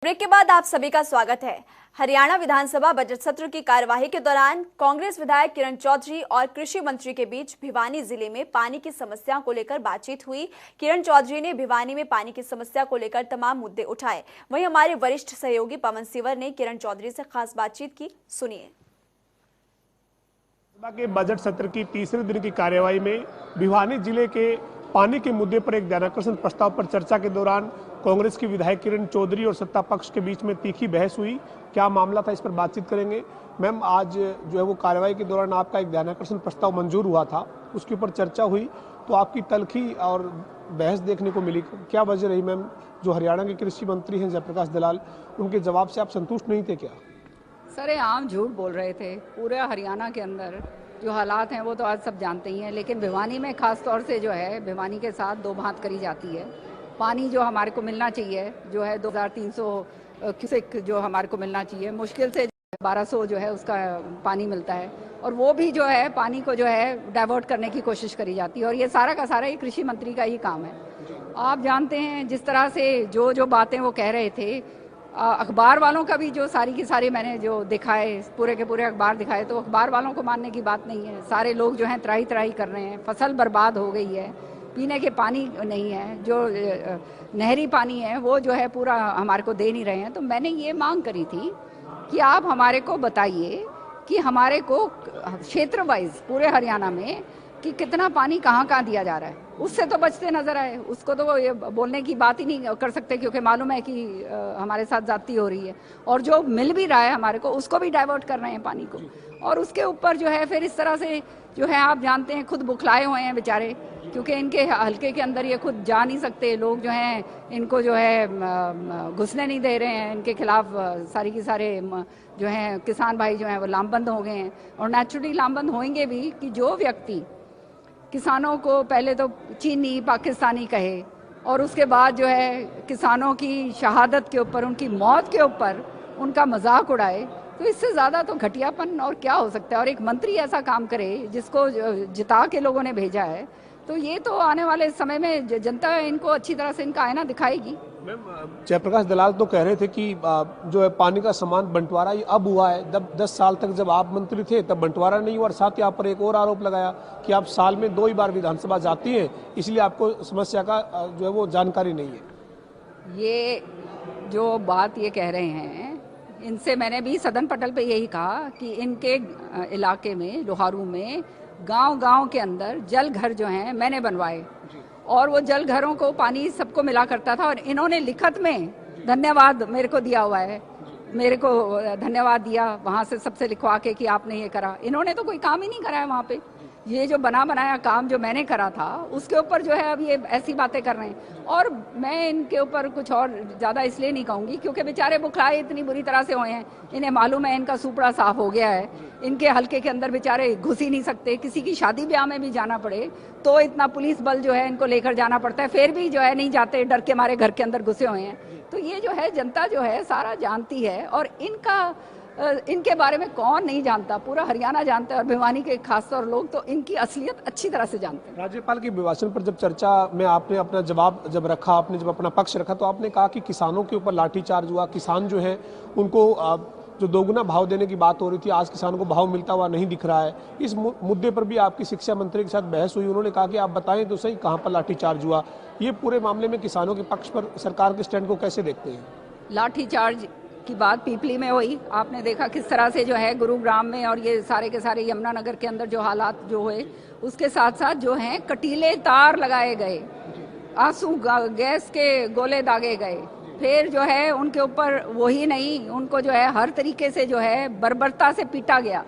Break के बाद आप सभी का स्वागत है। हरियाणा विधानसभा बजट सत्र की कार्यवाही के दौरान कांग्रेस विधायक किरण चौधरी और कृषि मंत्री के बीच भिवानी जिले में पानी की समस्या को लेकर बातचीत हुई। किरण चौधरी ने भिवानी में पानी की समस्या को लेकर तमाम मुद्दे उठाए। वहीं हमारे वरिष्ठ सहयोगी पवन सिवर ने किरण चौधरी से खास बातचीत की, सुनिए। के बजट सत्र की तीसरे दिन की कार्यवाही में भिवानी जिले के पानी के मुद्दे पर एक ध्यानाकर्षण प्रस्ताव पर चर्चा के दौरान कांग्रेस की विधायक किरण चौधरी और सत्ता पक्ष के बीच में तीखी बहस हुई। क्या मामला था, इस पर बातचीत करेंगे। मैम, आज जो है वो कार्यवाही के दौरान आपका एक ध्यानाकर्षण प्रस्ताव मंजूर हुआ था, उसके ऊपर चर्चा हुई तो आपकी तल्खी और बहस देखने को मिली। क्या वजह रही मैम? जो हरियाणा के कृषि मंत्री हैं जयप्रकाश दलाल, उनके जवाब से आप संतुष्ट नहीं थे क्या? सर, ये आम झूठ बोल रहे थे। पूरे हरियाणा के अंदर जो हालात हैं वो तो आज सब जानते ही हैं, लेकिन भिवानी में खास तौर से जो है भिवानी के साथ दो बात करी जाती है। पानी जो हमारे को मिलना चाहिए जो है 2300 क्यूसेक जो हमारे को मिलना चाहिए, मुश्किल से 1200 जो है उसका पानी मिलता है, और वो भी जो है पानी को जो है डाइवर्ट करने की कोशिश करी जाती है। और ये सारा का सारा ये कृषि मंत्री का ही काम है। आप जानते हैं जिस तरह से जो बातें वो कह रहे थे, अखबार वालों का भी जो सारी की सारी मैंने जो दिखाए, पूरे के पूरे अखबार दिखाए, तो अखबार वालों को मानने की बात नहीं है। सारे लोग जो हैं त्राही त्राही कर रहे हैं, फसल बर्बाद हो गई है, पीने के पानी नहीं है, जो नहरी पानी है वो जो है पूरा हमारे को दे नहीं रहे हैं। तो मैंने ये मांग करी थी कि आप हमारे को बताइए कि हमारे को क्षेत्र वाइज पूरे हरियाणा में कि कितना पानी कहाँ कहाँ दिया जा रहा है। उससे तो बचते नजर आए, उसको तो ये बोलने की बात ही नहीं कर सकते, क्योंकि मालूम है कि हमारे साथ जाती हो रही है। और जो मिल भी रहा है हमारे को, उसको भी डाइवर्ट कर रहे हैं पानी को। और उसके ऊपर जो है फिर इस तरह से जो है आप जानते हैं खुद बुखलाए हुए हैं बेचारे, क्योंकि इनके हल्के के अंदर ये खुद जा नहीं सकते। लोग जो हैं इनको जो है घुसने नहीं दे रहे हैं, इनके खिलाफ सारी की सारे जो हैं किसान भाई जो हैं वो लामबंद हो गए हैं। और नेचुरली लामबंद होंगे भी कि जो व्यक्ति किसानों को पहले तो चीनी पाकिस्तानी कहे और उसके बाद जो है किसानों की शहादत के ऊपर, उनकी मौत के ऊपर उनका मजाक उड़ाए, तो इससे ज़्यादा तो घटियापन और क्या हो सकता है। और एक मंत्री ऐसा काम करे जिसको जिता के लोगों ने भेजा है, तो ये तो आने वाले समय में जनता इनको अच्छी तरह से इनका आईना दिखाएगी। मैम, जयप्रकाश दलाल तो कह रहे थे कि जो है पानी का समान बंटवारा ये अब हुआ है, जब 10 साल तक जब आप मंत्री थे तब बंटवारा नहीं हुआ। और साथ ही आप पर एक और आरोप लगाया कि आप साल में 2 ही बार विधानसभा जाती हैं, इसलिए आपको समस्या का जो है वो जानकारी नहीं है। ये जो बात ये कह रहे हैं, इनसे मैंने भी सदन पटल पे यही कहा कि इनके इलाके में लोहारू में गांव-गांव के अंदर जल घर जो हैं मैंने बनवाए, और वो जल घरों को पानी सबको मिला करता था। और इन्होंने लिखत में धन्यवाद मेरे को दिया हुआ है, मेरे को धन्यवाद दिया वहाँ से सबसे लिखवा के कि आपने ये करा। इन्होंने तो कोई काम ही नहीं करा है वहाँ पे। ये जो बना बनाया काम जो मैंने करा था उसके ऊपर जो है अब ये ऐसी बातें कर रहे हैं। और मैं इनके ऊपर कुछ और ज़्यादा इसलिए नहीं कहूँगी क्योंकि बेचारे बुखलाए इतनी बुरी तरह से हुए हैं। इन्हें मालूम है इनका सुपड़ा साफ हो गया है, इनके हल्के के अंदर बेचारे घुस ही नहीं सकते। किसी की शादी ब्याह में भी जाना पड़े तो इतना पुलिस बल जो है इनको लेकर जाना पड़ता है, फिर भी जो है नहीं जाते, डर के मारे घर के अंदर घुसे हुए हैं। तो ये जो है जनता जो है सारा जानती है, और इनके बारे में कौन नहीं जानता, पूरा हरियाणा जानता है। और भिवानी के खासतौर लोग तो इनकी असलियत अच्छी तरह से जानते हैं। राज्यपाल के अभिभाषण पर जब चर्चा में आपने अपना जवाब जब रखा, आपने जब अपना पक्ष रखा, तो आपने कहा कि किसानों के ऊपर लाठीचार्ज हुआ, किसान जो है उनको जो दोगुना भाव देने की बात हो रही थी, आज किसानों को भाव मिलता हुआ नहीं दिख रहा है। इस मुद्दे पर भी आपकी शिक्षा मंत्री के साथ बहस हुई, उन्होंने कहा कि आप बताएं तो सही कहां पर लाठीचार्ज हुआ। ये पूरे मामले में किसानों के पक्ष पर सरकार के स्टैंड को कैसे देखते हैं? लाठीचार्ज की बात पीपली में हुई, आपने देखा किस तरह से जो है गुरुग्राम में और ये सारे के सारे यमुनानगर के अंदर जो हालात जो हुए, उसके साथ साथ जो हैं कटीले तार लगाए गए, आंसू गैस के गोले दागे गए, फिर जो है उनके ऊपर वही नहीं, उनको जो है हर तरीके से जो है बर्बरता से पीटा गया,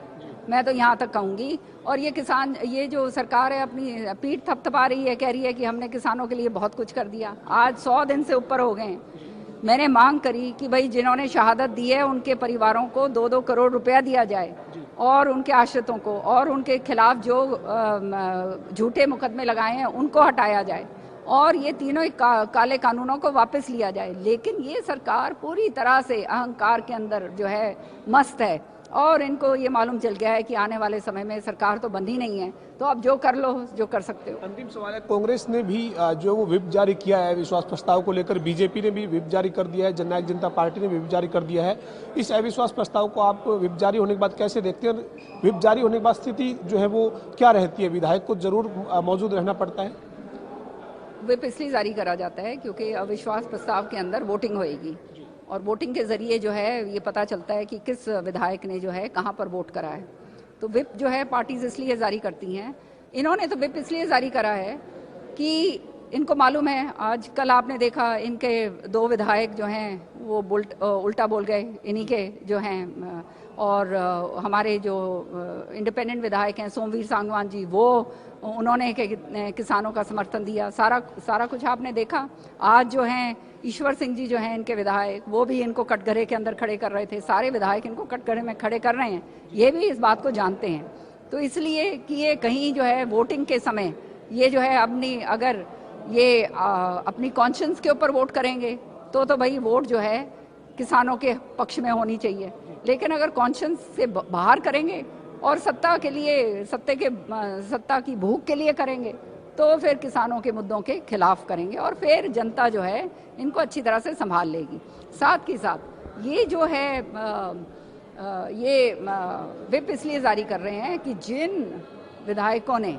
मैं तो यहाँ तक कहूँगी। और ये किसान, ये जो सरकार है अपनी पीठ थपथपा रही है, कह रही है कि हमने किसानों के लिए बहुत कुछ कर दिया। आज 100 दिन से ऊपर हो गए। मैंने मांग करी कि भाई जिन्होंने शहादत दी है उनके परिवारों को 2-2 करोड़ रुपया दिया जाए, और उनके आश्रितों को, और उनके खिलाफ जो झूठे मुकदमे लगाए हैं उनको हटाया जाए, और ये तीनों काले कानूनों को वापस लिया जाए। लेकिन ये सरकार पूरी तरह से अहंकार के अंदर जो है मस्त है, और इनको ये मालूम चल गया है कि आने वाले समय में सरकार तो बंदी नहीं है, तो आप जो कर लो, जो कर सकते हो। अंतिम सवाल है, कांग्रेस ने भी जो वो व्हिप जारी किया है विश्वास प्रस्ताव को लेकर, बीजेपी ने भी व्हिप जारी कर दिया है, जननायक जनता पार्टी ने भी व्हिप जारी कर दिया है। इस अविश्वास प्रस्ताव को आप व्हिप जारी होने के बाद कैसे देखते हैं? व्हिप जारी होने के बाद स्थिति जो है वो क्या रहती है? विधायक को जरूर मौजूद रहना पड़ता है। व्हिप इसलिए जारी करा जाता है क्योंकि अविश्वास प्रस्ताव के अंदर वोटिंग होएगी और वोटिंग के जरिए जो है ये पता चलता है कि किस विधायक ने जो है कहाँ पर वोट करा है। तो व्हिप जो है पार्टीज इसलिए जारी करती हैं। इन्होंने तो व्हिप इसलिए जारी करा है कि इनको मालूम है, आज कल आपने देखा इनके 2 विधायक जो हैं वो उल्टा बोल गए, इन्हीं के जो हैं, और हमारे जो इंडिपेंडेंट विधायक हैं सोमवीर सांगवान जी, वो उन्होंने किसानों का समर्थन दिया। सारा कुछ आपने देखा। आज जो हैं ईश्वर सिंह जी जो हैं इनके विधायक, वो भी इनको कटघरे के अंदर खड़े कर रहे थे। सारे विधायक इनको कटघरे में खड़े कर रहे हैं, ये भी इस बात को जानते हैं। तो इसलिए कि ये कहीं जो है वोटिंग के समय ये जो है अगर ये अपनी कॉन्शियंस के ऊपर वोट करेंगे तो भाई वोट जो है किसानों के पक्ष में होनी चाहिए। लेकिन अगर कॉन्शियंस से बाहर करेंगे और सत्ता की भूख के लिए करेंगे तो फिर किसानों के मुद्दों के खिलाफ करेंगे और फिर जनता जो है इनको अच्छी तरह से संभाल लेगी। साथ ही साथ ये जो है ये व्हिप इसलिए जारी कर रहे हैं कि जिन विधायकों ने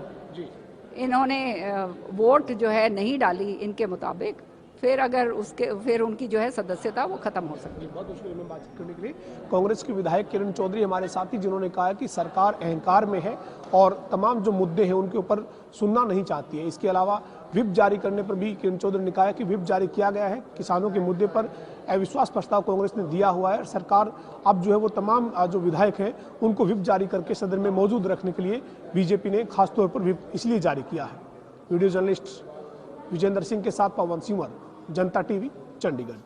इन्होंने वोट जो है नहीं डाली इनके मुताबिक, फिर उनकी जो है सदस्यता वो खत्म हो सकती है। बहुत मुश्किल में बातचीत करने के लिए कांग्रेस के विधायक किरण चौधरी हमारे साथ ही, जिन्होंने कहा है कि सरकार अहंकार में है और तमाम जो मुद्दे हैं उनके ऊपर सुनना नहीं चाहती है। इसके अलावा व्हिप जारी करने पर भी किरण चौधरी ने कहा है कि व्हिप जारी किया गया है, किसानों के मुद्दे पर अविश्वास प्रस्ताव कांग्रेस ने दिया हुआ है। सरकार अब जो है वो तमाम जो विधायक हैं उनको व्हिप जारी करके सदन में मौजूद रखने के लिए बीजेपी ने खासतौर पर व्हिप इसलिए जारी किया है। वीडियो जर्नलिस्ट विजेंद्र सिंह के साथ पवन सिंह, जनता टीवी, चंडीगढ़।